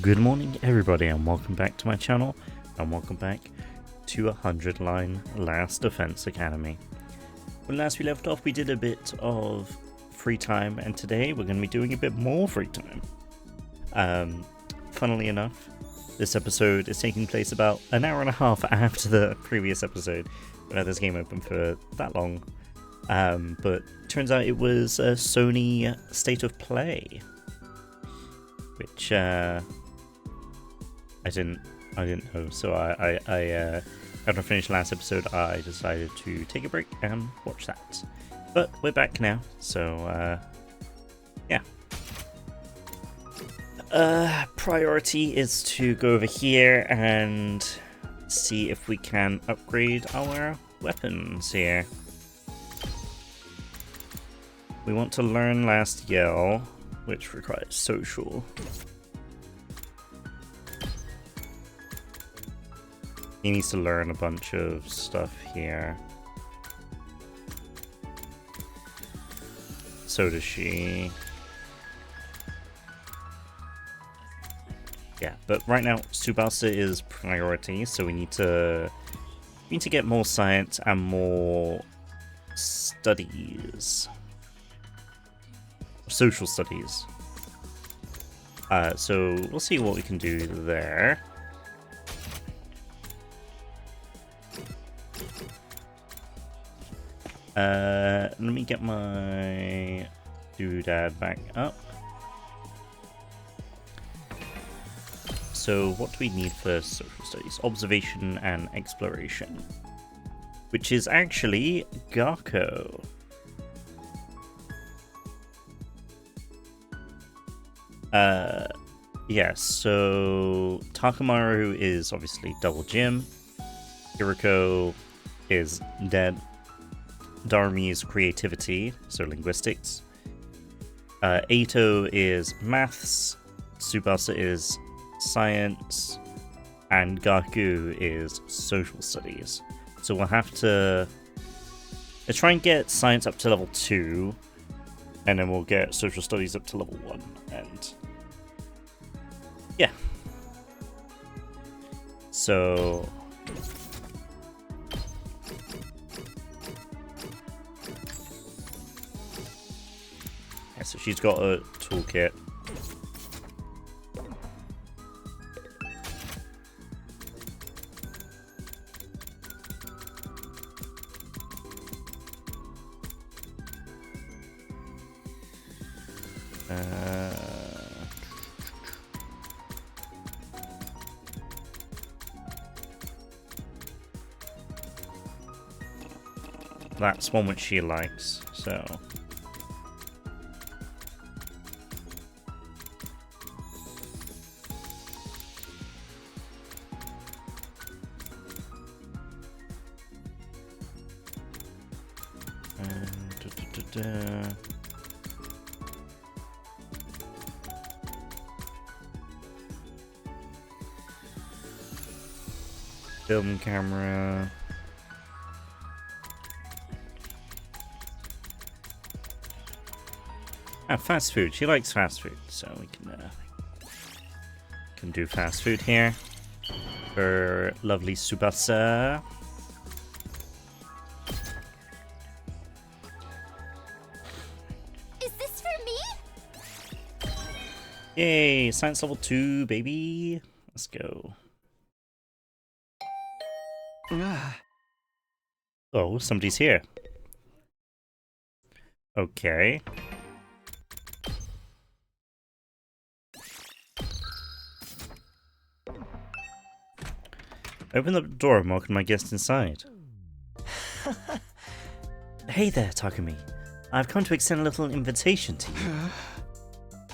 Good morning everybody and welcome back to my channel and welcome back to 100 Line Last Defense Academy. When last we left off we did a bit of free time and today we're going to be doing a bit more free time. Funnily enough, this episode is taking place about an hour and a half after the previous episode. We had this game open for that long, but turns out it was a Sony State of Play, which I didn't know. So after I finished last episode, I decided to take a break and watch that. But we're back now, so yeah. Priority is to go over here and see if we can upgrade our weapons here. We want to learn Last Yell, which requires social. He needs to learn a bunch of stuff here. So does she. Yeah, but right now Tsubasa is priority, so we need to get more science and more studies. Social studies. So we'll see what we can do there. Let me get my doodad back up. So what do we need for social studies? Observation and exploration, which is actually Gakko. Yeah, so Takamaru is obviously double gym. Hiriko is dead. Darmi is creativity, so linguistics. Eito is maths. Tsubasa is science. And Gaku is social studies. So we'll have to try and get science up to level 2. And then we'll get social studies up to level 1. And yeah. So so she's got a toolkit. That's one which she likes, so. Film camera. Fast food. She likes fast food, so we can do fast food here for lovely Tsubasa. Is this for me? Yay! Science level 2, baby. Let's go. Oh, somebody's here. Okay. Open the door and welcome my guest inside. Hey there, Takumi. I've come to extend a little invitation to you.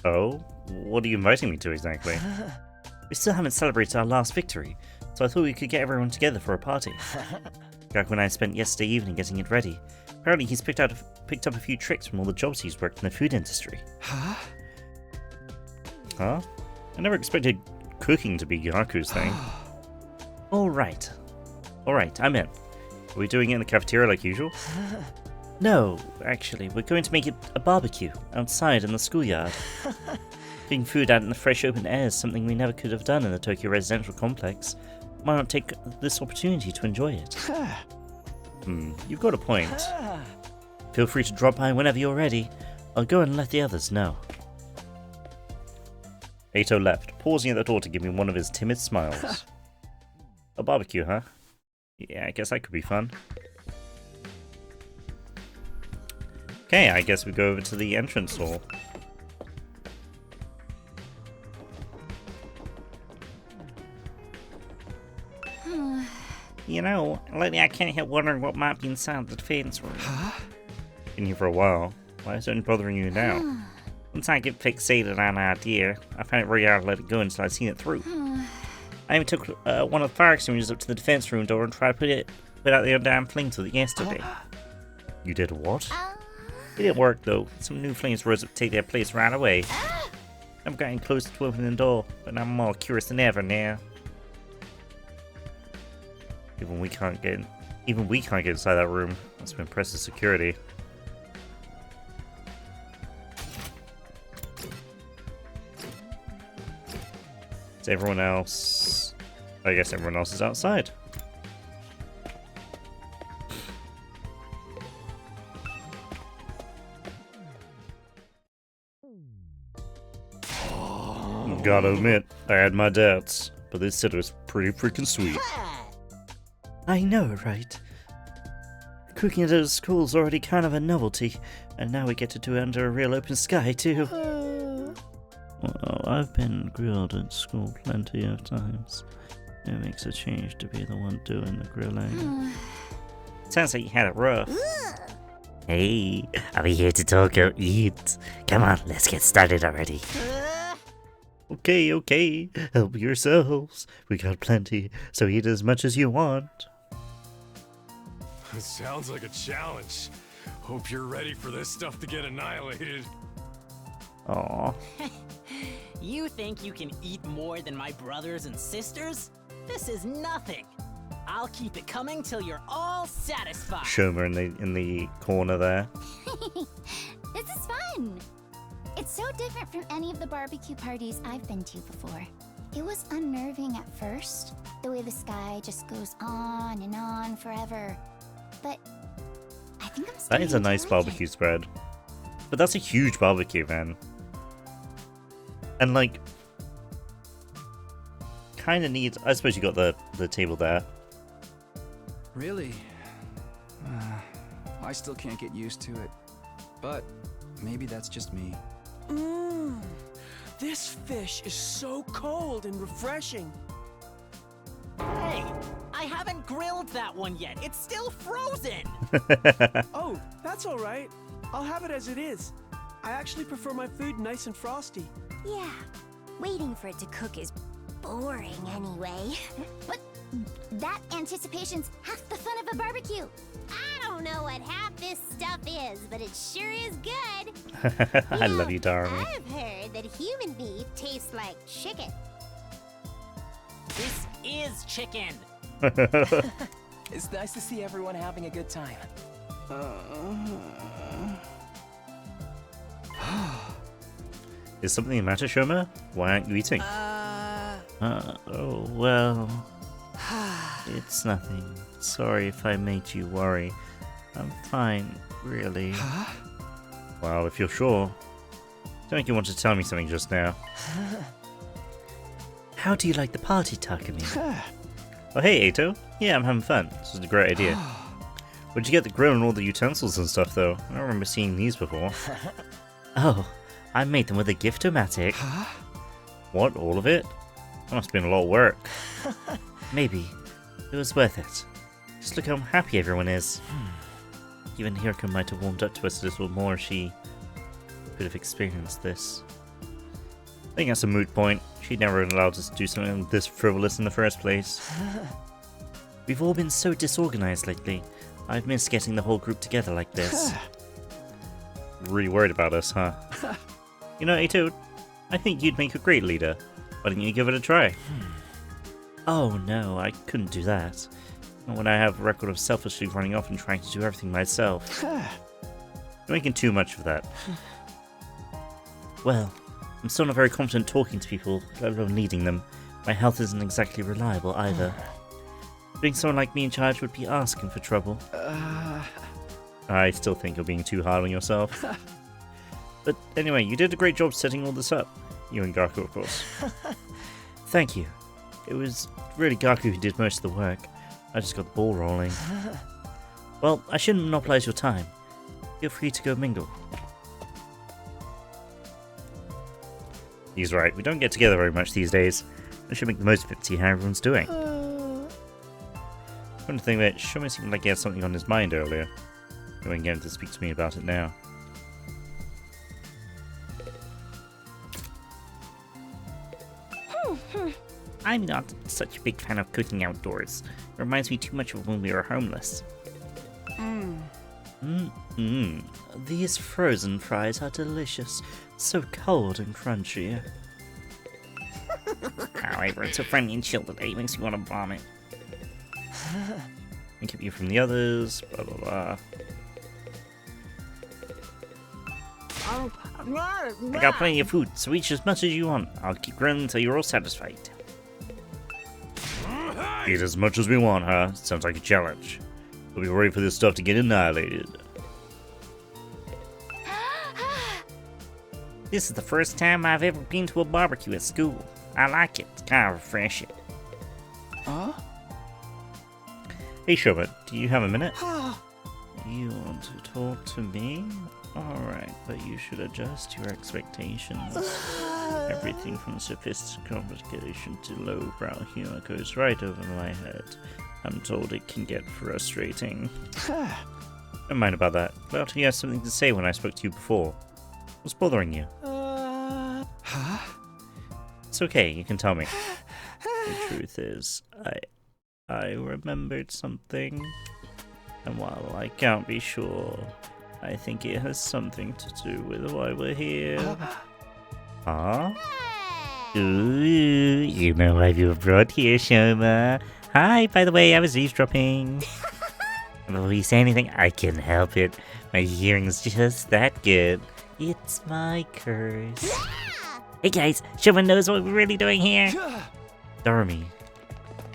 Oh? What are you inviting me to exactly? We still haven't celebrated our last victory, so I thought we could get everyone together for a party. Gaku and I spent yesterday evening getting it ready. Apparently he's picked up a few tricks from all the jobs he's worked in the food industry. Huh? Huh? I never expected cooking to be Gaku's thing. Alright, I'm in. Are we doing it in the cafeteria like usual? No, actually, we're going to make it a barbecue outside in the schoolyard. Cooking food out in the fresh open air is something we never could have done in the Tokyo residential complex. Why not take this opportunity to enjoy it? You've got a point. Feel free to drop by whenever you're ready. I'll go and let the others know. Ato left, pausing at the door to give me one of his timid smiles. A barbecue, huh? Yeah, I guess that could be fun. Okay, I guess we go over to the entrance hall. You know, lately I can't help wondering what might be inside the defense room. Huh? Been here for a while. Why is it bothering you now? Once I get fixated on an idea, I find it very hard to let it go until I've seen it through. I even took one of the fire extinguishers up to the defense room door and tried to put out the damn flames with it yesterday. You did what? It didn't work though. Some new flames rose up to take their place right away. I'm getting close to opening the door, but I'm more curious than ever now. Even we can't get inside that room. That's some impressive security. Is everyone else? I guess everyone else is outside. Gotta admit, I had my doubts, but this set was pretty freaking sweet. I know, right? Cooking at a school's already kind of a novelty, and now we get to do it under a real open sky, too. Well, I've been grilled at school plenty of times. It makes a change to be the one doing the grilling. Sounds like you had it rough. Hey, are we here to talk or eat? Come on, let's get started already. Okay, help yourselves. We got plenty, so eat as much as you want. It sounds like a challenge. Hope you're ready for this stuff to get annihilated. Aww. You think you can eat more than my brothers and sisters? This is nothing. I'll keep it coming till you're all satisfied. Shoma in the corner there. This is fun. It's so different from any of the barbecue parties I've been to before. It was unnerving at first, the way the sky just goes on and on forever. But I think I'm That is a nice barbecue spread. But that's a huge barbecue, man. And like, kind of needs. I suppose you got the table there. Really? I still can't get used to it. But maybe that's just me. This fish is so cold and refreshing. Hey, I haven't grilled that one yet. It's still frozen. Oh, that's all right. I'll have it as it is. I actually prefer my food nice and frosty. Yeah, waiting for it to cook is boring anyway. But that anticipation's half the fun of a barbecue. I don't know what half this stuff is, but it sure is good. I love you, Darmy. I've heard that human beef tastes like chicken. This is chicken. It's nice to see everyone having a good time. Is something the matter, Shoma? Why aren't you eating? Oh, well. It's nothing. Sorry if I made you worry. I'm fine, really. Well, if you're sure. Don't think you want to tell me something just now. How do you like the party, Takumi? Oh, hey, Ato. Yeah, I'm having fun. This is a great idea. Where'd you get the grill and all the utensils and stuff, though? I don't remember seeing these before. Oh, I made them with a gift-o-matic. What, all of it? That must have been a lot of work. Maybe. It was worth it. Just look how happy everyone is. Even Hiriko might have warmed up to us a little more if she could have experienced this. I think that's a moot point. She'd never allowed us to do something this frivolous in the first place. We've all been so disorganized lately. I've missed getting the whole group together like this. Really worried about us, huh? You know, Ato, I think you'd make a great leader. Why don't you give it a try? Oh no, I couldn't do that. Not when I have a record of selfishly running off and trying to do everything myself. You're making too much of that. Well, I'm still not very confident talking to people, let alone leading them. My health isn't exactly reliable either. Putting someone like me in charge would be asking for trouble. I still think you're being too hard on yourself. But anyway, you did a great job setting all this up. You and Gaku, of course. Thank you. It was really Gaku who did most of the work. I just got the ball rolling. Well, I shouldn't monopolize your time. Feel free to go mingle. He's right, we don't get together very much these days. I should make the most of it and see how everyone's doing. Come to think of it, Shoma seemed like he had something on his mind earlier. Go and get him to speak to me about it now. I'm not such a big fan of cooking outdoors. It reminds me too much of when we were homeless. These frozen fries are delicious. So cold and crunchy. Oh, everyone's so friendly and chill today. Makes you want to vomit. And keep you from the others. Blah blah blah. I got plenty of food, so eat as much as you want. I'll keep grilling until you're all satisfied. Eat as much as we want, huh? Sounds like a challenge. We'll be ready for this stuff to get annihilated. This is the first time I've ever been to a barbecue at school. I like it. It's kind of refreshing. Huh? Hey Shoma, do you have a minute? You want to talk to me? Alright, but you should adjust your expectations. Everything from sophisticated complication to lowbrow humor goes right over my head. I'm told it can get frustrating. Don't mind about that. But you had something to say when I spoke to you before. What's bothering you? Huh? It's okay, you can tell me. The truth is, I remembered something. And while I can't be sure, I think it has something to do with why we're here. Huh? Ooh, you know why you were brought here, Shoma. Hi, by the way, I was eavesdropping. Before you say anything, I can't help it. My hearing's just that good. It's my curse. Hey guys, Shoma knows what we're really doing here. Darmy.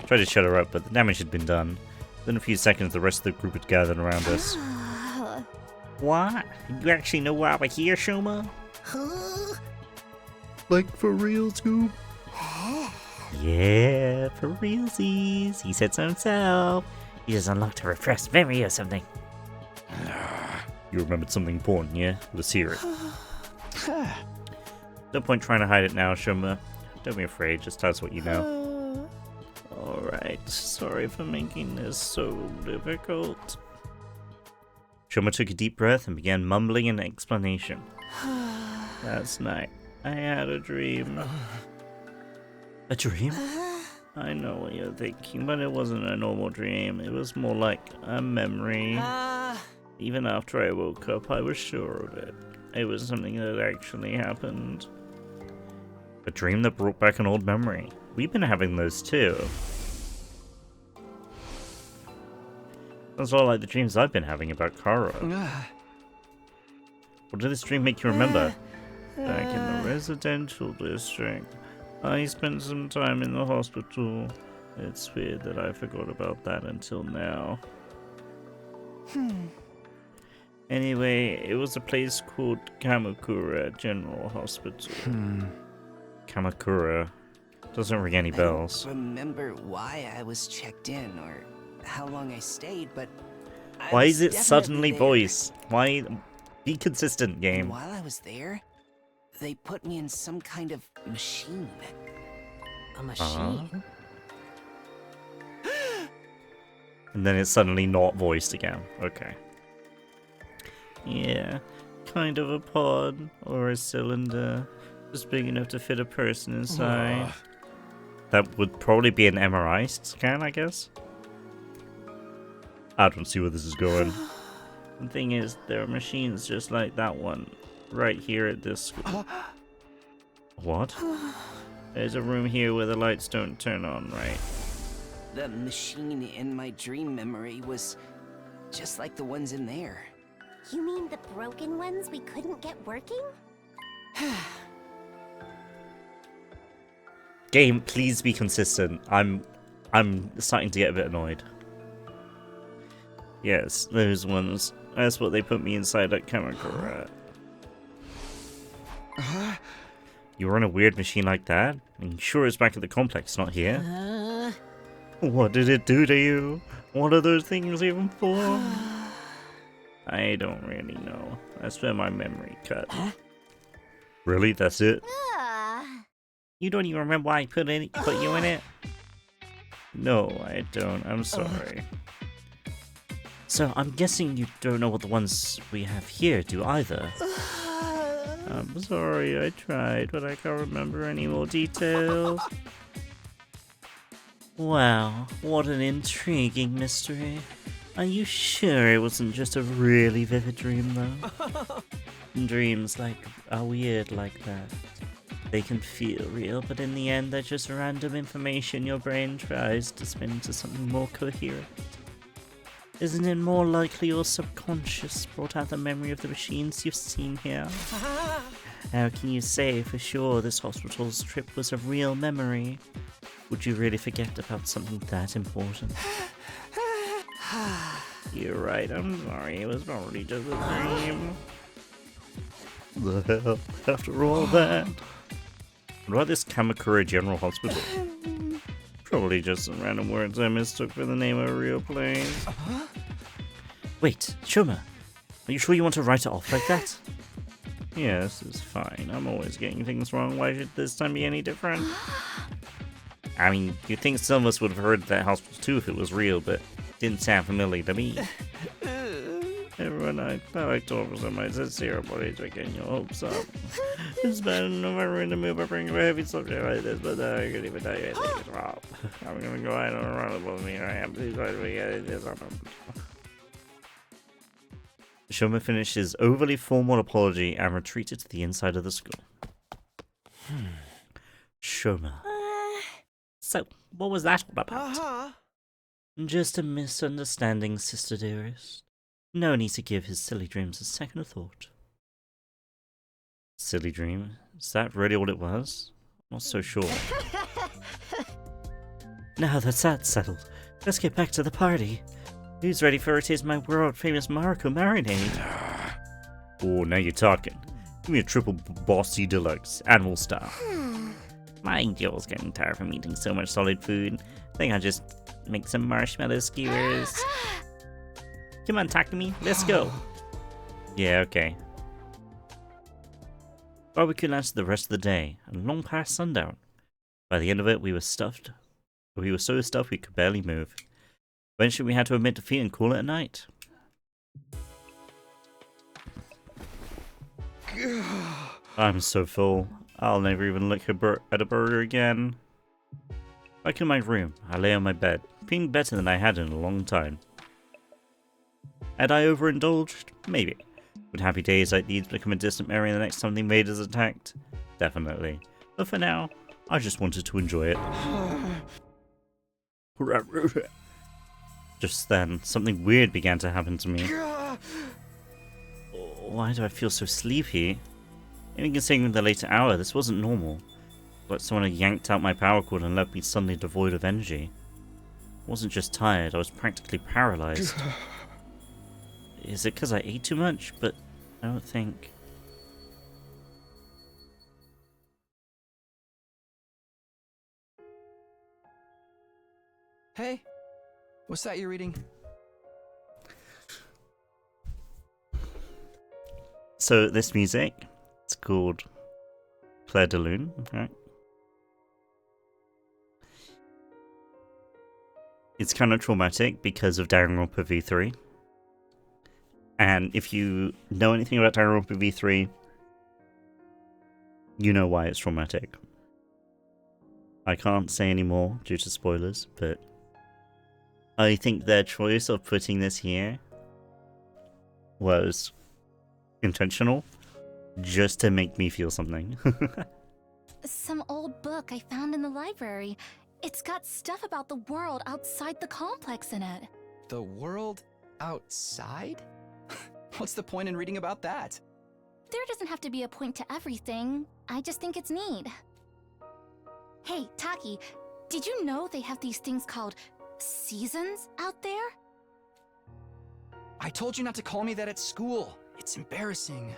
Tried to shut her up, but the damage had been done. Within a few seconds, the rest of the group had gathered around us. What? You actually know why we're here, Shoma? Like for real, Scoop? Yeah, for realsies. He said so himself. He just unlocked a repressed memory or something. You remembered something important, yeah? Let's hear it. No point trying to hide it now, Shoma. Don't be afraid, just tell us what you know. Alright, sorry for making this so difficult. Shoma took a deep breath and began mumbling an explanation. Last night, I had a dream. A dream? I know what you're thinking, but it wasn't a normal dream. It was more like a memory. Even after I woke up, I was sure of it. It was something that actually happened. A dream that brought back an old memory. We've been having those too. That's all like the dreams I've been having about Kara. What did this dream make you remember? Back in the residential district, I spent some time in the hospital. It's weird that I forgot about that until now. Anyway, it was a place called Kamakura General Hospital. Kamakura. Doesn't ring any bells. I don't remember why I was checked in or how long I stayed, but why is it suddenly voice? Why? Be consistent, game. And while I was there, they put me in some kind of machine. A machine? And then it's suddenly not voiced again. Okay. Yeah, kind of a pod or a cylinder, just big enough to fit a person inside. That would probably be an MRI scan, I guess. I don't see where this is going. The thing is, there are machines just like that one, right here at this school. What? There's a room here where the lights don't turn on, right? The machine in my dream memory was just like the ones in there. You mean the broken ones we couldn't get working? Game, please be consistent. I'm starting to get a bit annoyed. Yes, those ones. That's what they put me inside that chemical rat. You run a weird machine like that? And sure it's back at the complex, not here. What did it do to you? What are those things even for? I don't really know. That's where my memory cut. Really? That's it? You don't even remember why I put you in it? No, I don't. I'm sorry. So, I'm guessing you don't know what the ones we have here do either. I'm sorry, I tried, but I can't remember any more details. Wow, what an intriguing mystery. Are you sure it wasn't just a really vivid dream, though? Dreams are weird like that. They can feel real, but in the end they're just random information your brain tries to spin into something more coherent. Isn't it more likely your subconscious brought out the memory of the machines you've seen here? How can you say for sure this hospital's trip was a real memory? Would you really forget about something that important? You're right, I'm sorry, it was probably just a dream. The hell, after all that? What about this Kamakura General Hospital? Probably just some random words I mistook for the name of a real place. Wait, Shoma, are you sure you want to write it off like that? Yes, it's fine. I'm always getting things wrong. Why should this time be any different? I mean, you'd think some of us would have heard that hospital too if it was real, but it didn't sound familiar to me. Everyone, I like to offer some my sincere apologies for getting your hopes up. It's bad enough I ruined the move by bringing a heavy subject like this, but I couldn't even tell you anything is wrong. I'm gonna go out on a run above me. I am. Please try to get this on them. Shoma finished his overly formal apology and retreated to the inside of the school. Shoma. So, what was that all about? Just a misunderstanding, sister dearest. No need to give his silly dreams a second thought. Silly dream? Is that really all it was? I'm not so sure. Now that's that settled, let's get back to the party. Who's ready for it is my world-famous Marco marinade? Oh, now you're talking. Give me a triple bossy deluxe, animal style. My jaw's getting tired from eating so much solid food. I think I'll just make some marshmallow skewers. Come on, talk to me. Let's go. Yeah, okay. Barbecue lasted the rest of the day, and long past sundown. By the end of it, we were stuffed. We were so stuffed we could barely move. Eventually, we had to admit defeat and call it a night. I'm so full. I'll never even look at a burger again. Back in my room, I lay on my bed, feeling better than I had in a long time. Had I overindulged? Maybe. Would happy days like these become a distant memory the next time the invaders attacked? Definitely. But for now, I just wanted to enjoy it. Just then, something weird began to happen to me. Why do I feel so sleepy? Even considering the later hour, this wasn't normal. Like someone had yanked out my power cord and left me suddenly devoid of energy. I wasn't just tired, I was practically paralyzed. Is it because I ate too much? But I don't think... Hey, what's that you're reading? So this music, it's called Claire de Lune, right? It's kind of traumatic because of Danganronpa V3. And if you know anything about Danganronpa V3, you know why it's traumatic. I can't say any more due to spoilers, but I think their choice of putting this here was intentional, just to make me feel something. Some old book I found in the library. It's got stuff about the world outside the complex in it. The world outside? What's the point in reading about that? There doesn't have to be a point to everything. I just think it's neat. Hey, Taki, did you know they have these things called seasons out there? I told you not to call me that at school. It's embarrassing.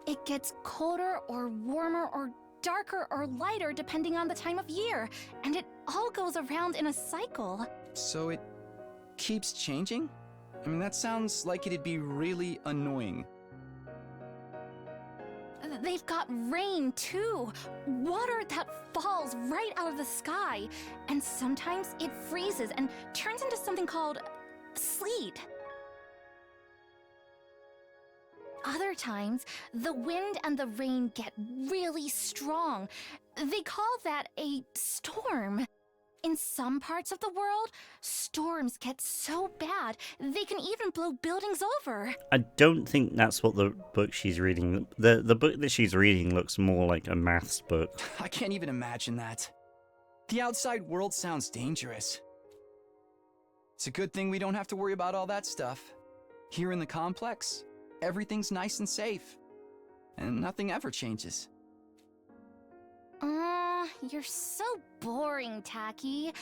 It gets colder or warmer or darker or lighter depending on the time of year, and it all goes around in a cycle. So it keeps changing? I mean, that sounds like it'd be really annoying. They've got rain too, water that falls right out of the sky, and sometimes it freezes and turns into something called sleet. Other times, the wind and the rain get really strong. They call that a storm. In some parts of the world, storms get so bad, they can even blow buildings over. I don't think that's what the book she's reading... The book that she's reading looks more like a maths book. I can't even imagine that. The outside world sounds dangerous. It's a good thing we don't have to worry about all that stuff. Here in the complex, everything's nice and safe. And nothing ever changes. You're so boring, Taki.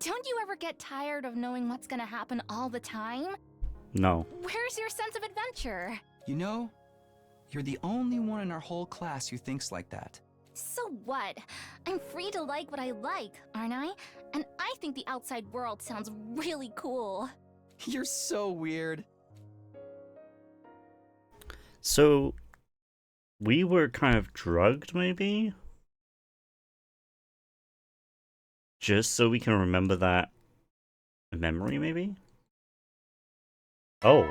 Don't you ever get tired of knowing what's gonna happen all the time? No. Where's your sense of adventure? You know, you're the only one in our whole class who thinks like that. So what? I'm free to like what I like, aren't I? And I think the outside world sounds really cool. You're so weird. So, we were kind of drugged, maybe? Just so we can remember that memory, maybe? Oh.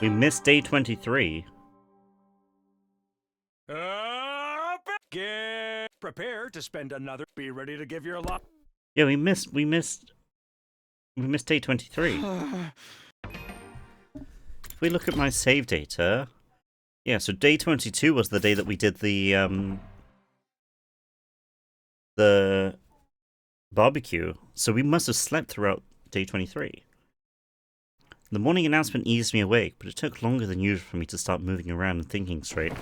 We missed day 23. Get prepared to spend another. Be ready to give your lot. Yeah, we missed day 23. If we look at my save data, yeah, so day 22 was the day that we did the barbecue. So we must have slept throughout day 23. The morning announcement eased me awake, but it took longer than usual for me to start moving around and thinking straight.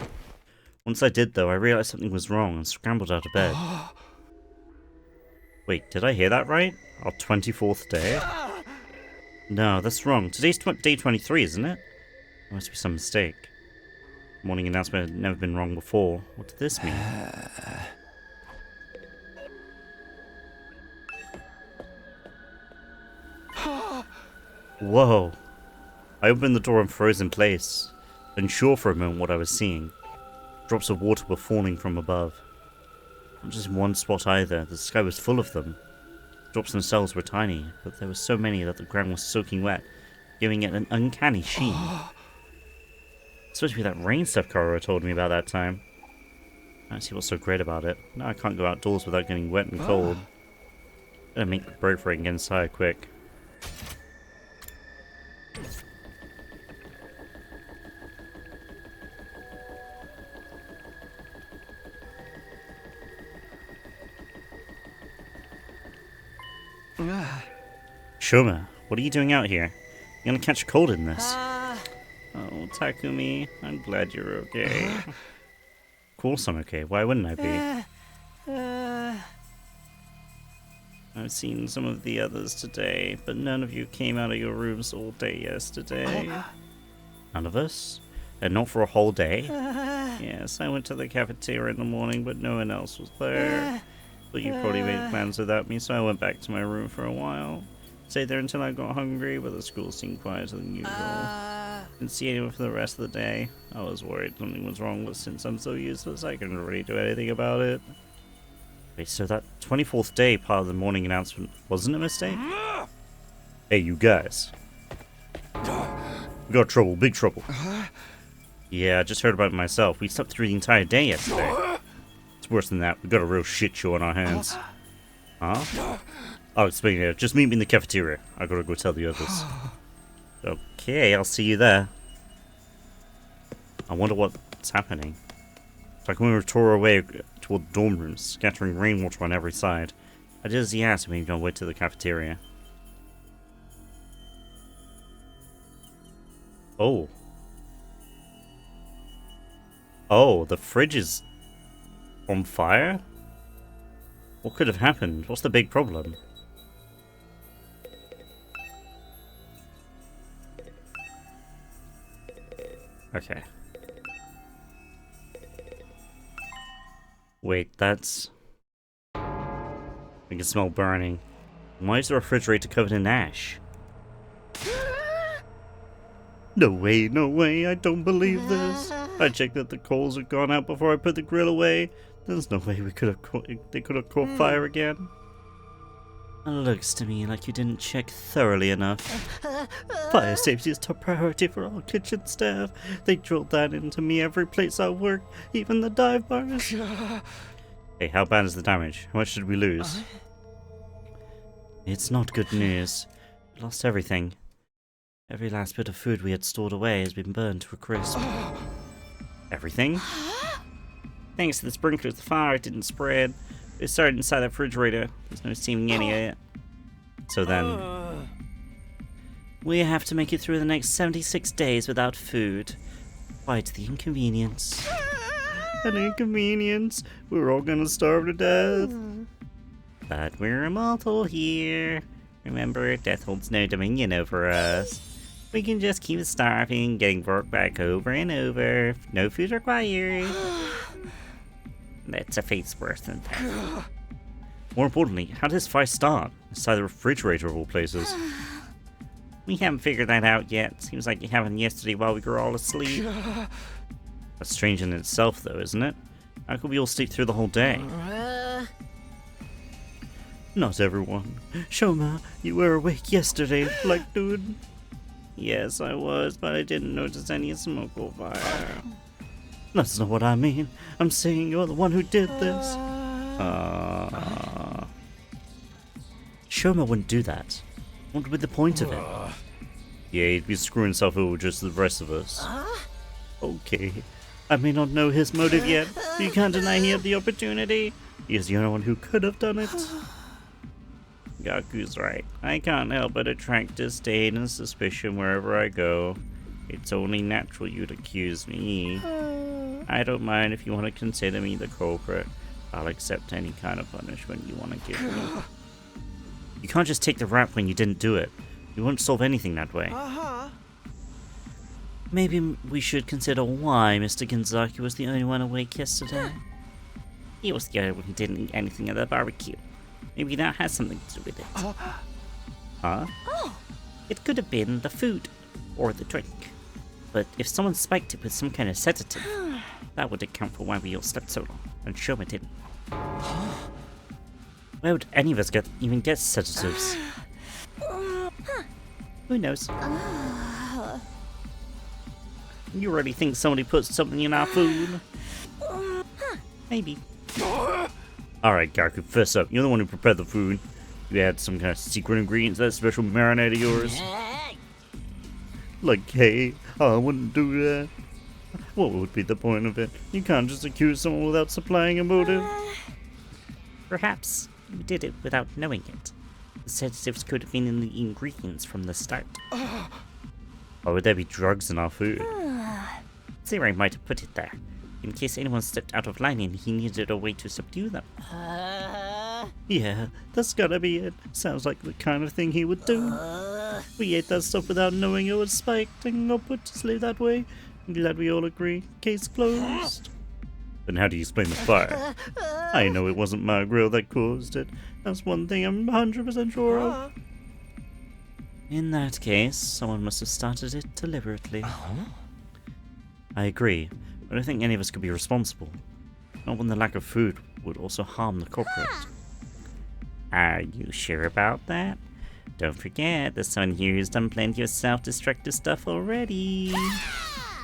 Once I did, though, I realized something was wrong and scrambled out of bed. Wait, did I hear that right? Our 24th day? No, that's wrong. Today's day 23, isn't it? There must be some mistake. Morning announcement had never been wrong before. What did this mean? Whoa. I opened the door and froze in place, unsure for a moment what I was seeing. Drops of water were falling from above. Not just in one spot either, the sky was full of them. The drops themselves were tiny, but there were so many that the ground was soaking wet, giving it an uncanny sheen. It's supposed to be that rain stuff Kara told me about that time. I don't see what's so great about it. Now I can't go outdoors without getting wet and cold. Better make the break for it and get inside quick. Shoma, what are you doing out here? You're gonna catch a cold in this. Oh, Takumi, I'm glad you're okay. Of course I'm okay. Why wouldn't I be? I've seen some of the others today, but none of you came out of your rooms all day yesterday. None of us? And not for a whole day? Yes, I went to the cafeteria in the morning, but no one else was there. But you probably made plans without me, so I went back to my room for a while. Stayed there until I got hungry, but the school seemed quieter than usual. Didn't see anyone for the rest of the day. I was worried something was wrong, but since I'm so useless, I couldn't really do anything about it. Wait, so that 24th day part of the morning announcement wasn't a mistake? Hey, you guys. We got trouble, big trouble. Yeah, I just heard about it myself. We slept through the entire day yesterday. It's worse than that. We got a real shit show on our hands. Huh? I'll explain it. Just meet me in the cafeteria. I gotta go tell the others. Okay, I'll see you there. I wonder what's happening. It's like when we tore our way toward the dorm rooms, scattering rainwater on every side. I did as he asked and moved on way to the cafeteria. Oh. Oh, the fridge is on fire? What could have happened? What's the big problem? Okay. Wait, that's... I can smell burning. Why is the refrigerator covered in ash? No way, I don't believe this. I checked that the coals had gone out before I put the grill away. There's no way they could have caught fire again. It looks to me like you didn't check thoroughly enough. Fire safety is top priority for all kitchen staff. They drilled that into me every place I work, even the dive bars. Hey, how bad is the damage? How much did we lose? It's not good news. We lost everything. Every last bit of food we had stored away has been burned to a crisp. Everything? Thanks to the sprinklers, the fire didn't spread. It started inside the refrigerator. There's no steaming any of it. So then... we have to make it through the next 76 days without food. Quite the inconvenience. An inconvenience? We're all gonna starve to death. But we're immortal here. Remember, death holds no dominion over us. We can just keep starving, getting work back over and over. No food required. That's a fate's worse than that. More importantly, how did this fire start? Inside the refrigerator of all places. We haven't figured that out yet. Seems like it happened yesterday while we were all asleep. That's strange in itself though, isn't it? How could we all sleep through the whole day? Not everyone. Shoma, you were awake yesterday, like dude. Yes, I was, but I didn't notice any smoke or fire. That's not what I mean. I'm saying you're the one who did this. Shoma wouldn't do that. What would be the point of it? Yeah, he'd be screwing himself over just the rest of us. Okay. I may not know his motive yet, but you can't deny he had the opportunity. He is the only one who could have done it. Gaku's right. I can't help but attract disdain and suspicion wherever I go. It's only natural you'd accuse me. I don't mind if you want to consider me the culprit. I'll accept any kind of punishment you want to give me. You can't just take the rap when you didn't do it. You won't solve anything that way. Maybe we should consider why Mr. Ginzaki was the only one awake yesterday. He was the only one who didn't eat anything at the barbecue. Maybe that has something to do with it. Huh? It could have been the food or the drink. But if someone spiked it with some kind of sedative, that would account for why we all slept so long, and Shoma didn't. Where would any of us even get sedatives? Who knows? You really think somebody put something in our food? Maybe. Alright, Gaku, first up, you're the one who prepared the food. You had some kind of secret ingredients to that special marinade of yours. Like, hey, I wouldn't do that. What would be the point of it? You can't just accuse someone without supplying a motive. Perhaps you did it without knowing it. The sedatives could have been in the ingredients from the start. Or would there be drugs in our food? Zero might have put it there, in case anyone stepped out of line and he needed a way to subdue them. Yeah, that's gotta be it. Sounds like the kind of thing he would do. We ate that stuff without knowing it was spiked and got put to sleep that way. I'm glad we all agree. Case closed. Then how do you explain the fire? I know it wasn't my grill that caused it. That's one thing I'm 100% sure of. In that case, someone must have started it deliberately. I agree. I don't think any of us could be responsible. Not when the lack of food would also harm the culprit. Are you sure about that? Don't forget, there's someone here who's done plenty of self-destructive stuff already.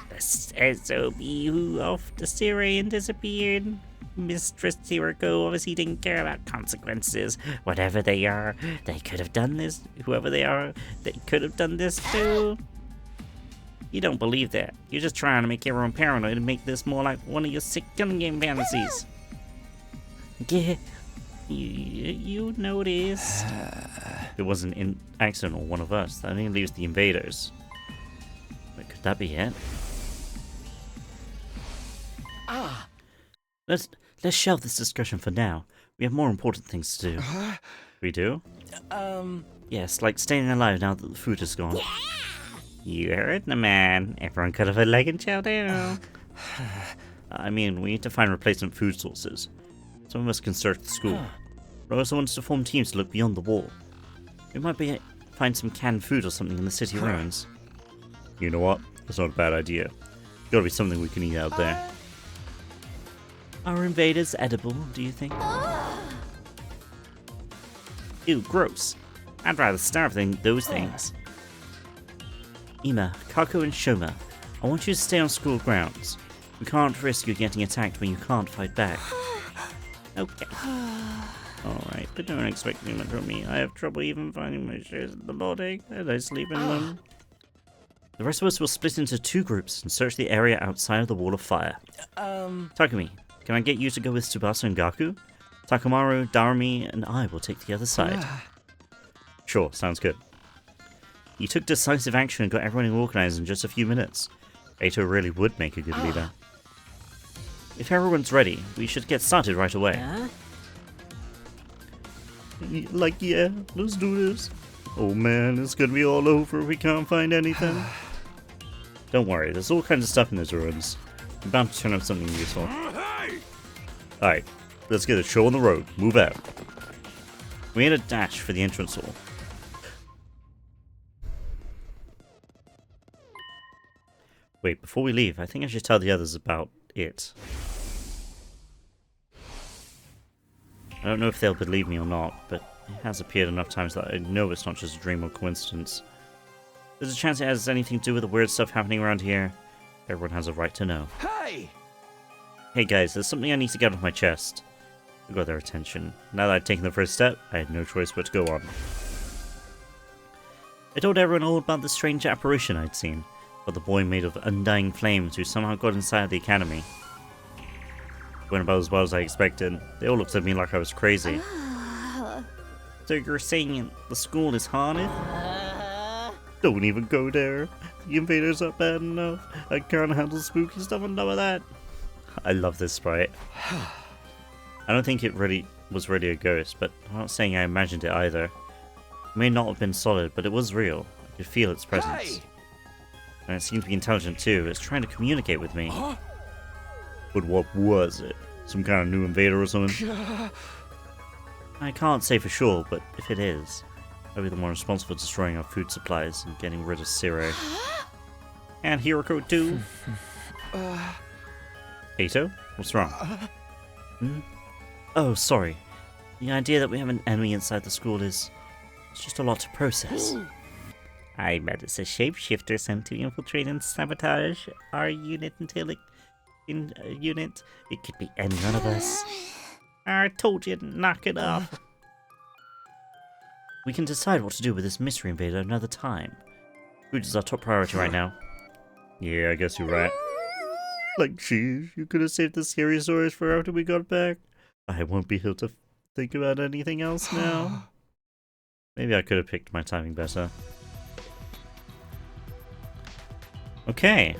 The SOB who off the Sirei and disappeared. Mistress Siriko obviously didn't care about consequences. Whatever they are, they could have done this. Whoever they are, they could have done this too. You don't believe that. You're just trying to make everyone paranoid and make this more like one of your sick gun game fantasies. Yeah, you noticed. It wasn't an accident or one of us. That only leaves the invaders. Wait, could that be it? Let's shelve this discussion for now. We have more important things to do. We do? Yes, like staying alive now that the food is gone. Yeah! You heard the man. Everyone cut off a leg and chow down. I mean, we need to find replacement food sources. Some of us can search the school. But I also want us to form teams to look beyond the wall. We might find some canned food or something in the city ruins. You know what? That's not a bad idea. Gotta be something we can eat out there. Are invaders edible, do you think? Ew, gross. I'd rather starve than those things. Ima, Kako, and Shoma, I want you to stay on school grounds. We can't risk you getting attacked when you can't fight back. Okay. Alright, but don't expect too much from me. I have trouble even finding my shares in the body, and I sleep in them. The rest of us will split into 2 groups and search the area outside of the Wall of Fire. Takumi, can I get you to go with Tsubasa and Gaku? Takamaru, Darumi, and I will take the other side. Sure, sounds good. You took decisive action and got everyone organized in just a few minutes. Eito really would make a good leader. If everyone's ready, we should get started right away. Yeah, let's do this. Oh man, it's gonna be all over if we can't find anything. Don't worry, there's all kinds of stuff in those ruins. I'm bound to turn up something useful. Alright, let's get a show on the road. Move out. We had a dash for the entrance hall. Wait, before we leave, I think I should tell the others about it. I don't know if they'll believe me or not, but it has appeared enough times that I know it's not just a dream or coincidence. There's a chance it has anything to do with the weird stuff happening around here. Everyone has a right to know. Hey! Hey guys, there's something I need to get off my chest. I got their attention. Now that I'd taken the first step, I had no choice but to go on. I told everyone all about the strange apparition I'd seen, about the boy made of undying flames who somehow got inside the academy. It went about as well as I expected. They all looked at me like I was crazy. So you're saying the school is haunted? Don't even go there. The invaders are bad enough. I can't handle spooky stuff on top of that. I love this sprite. I don't think it was really a ghost, but I'm not saying I imagined it either. It may not have been solid, but it was real. I could feel its presence. Hey! And it seemed to be intelligent too. It's trying to communicate with me. But what was it? Some kind of new invader or something? I can't say for sure, but if it is, I'll be the one responsible for destroying our food supplies and getting rid of Zero. And Hiroko too. Eito? What's wrong? Oh, sorry. The idea that we have an enemy inside the school is... it's just a lot to process. I bet it's a shapeshifter sent to infiltrate and sabotage our unit until it... unit. It could be any one of us. I told you to knock it off. We can decide what to do with this mystery invader another time. Food is our top priority right now. Yeah, I guess you're right. Like, geez, you could have saved the scary stories for after we got back. I won't be able to think about anything else now. Maybe I could have picked my timing better. Okay.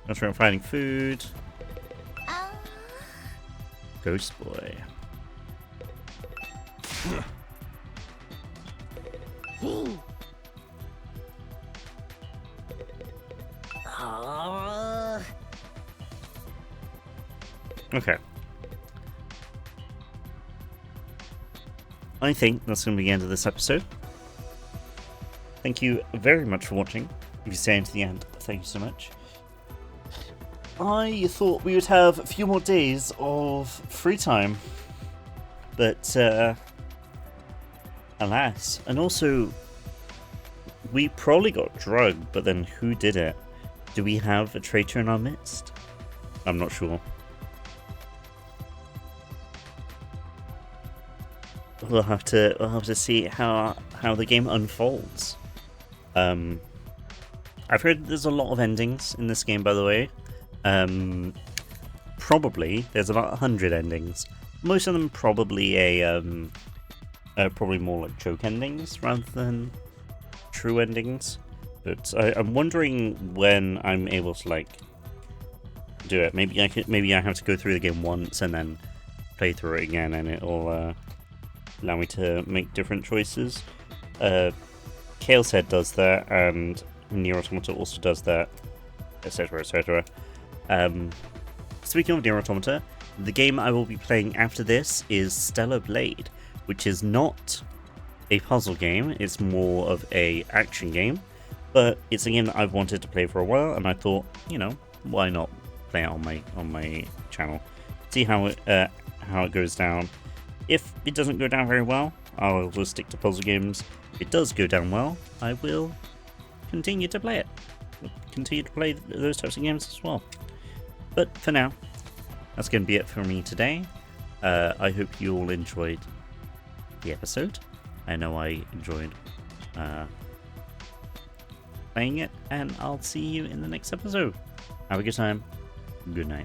That's right, finding food. Ghost boy. Okay. I think that's going to be the end of this episode. Thank you very much for watching. If you stay into the end, thank you so much. I thought we would have a few more days of free time, but alas. And also, we probably got drugged, but then who did it? Do we have a traitor in our midst? I'm not sure. We'll have to see how the game unfolds. I've heard there's a lot of endings in this game, by the way. Probably there's about 100 endings. Most of them probably probably more like joke endings rather than true endings. But I'm wondering when I'm able to like do it. Maybe I have to go through the game once and then play through it again, and it'll allow me to make different choices. Kale's Head does that, and Nier Automata also does that, etc, etc. Speaking of Nier Automata, the game I will be playing after this is Stellar Blade, which is not a puzzle game, it's more of a action game, but it's a game that I've wanted to play for a while, and I thought, you know, why not play it on my channel, see how it goes down. If it doesn't go down very well, I'll just stick to puzzle games. If it does go down well, I will continue to play it. Continue to play those types of games as well. But for now, that's going to be it for me today. I hope you all enjoyed the episode. I know I enjoyed playing it, and I'll see you in the next episode. Have a good time. Good night.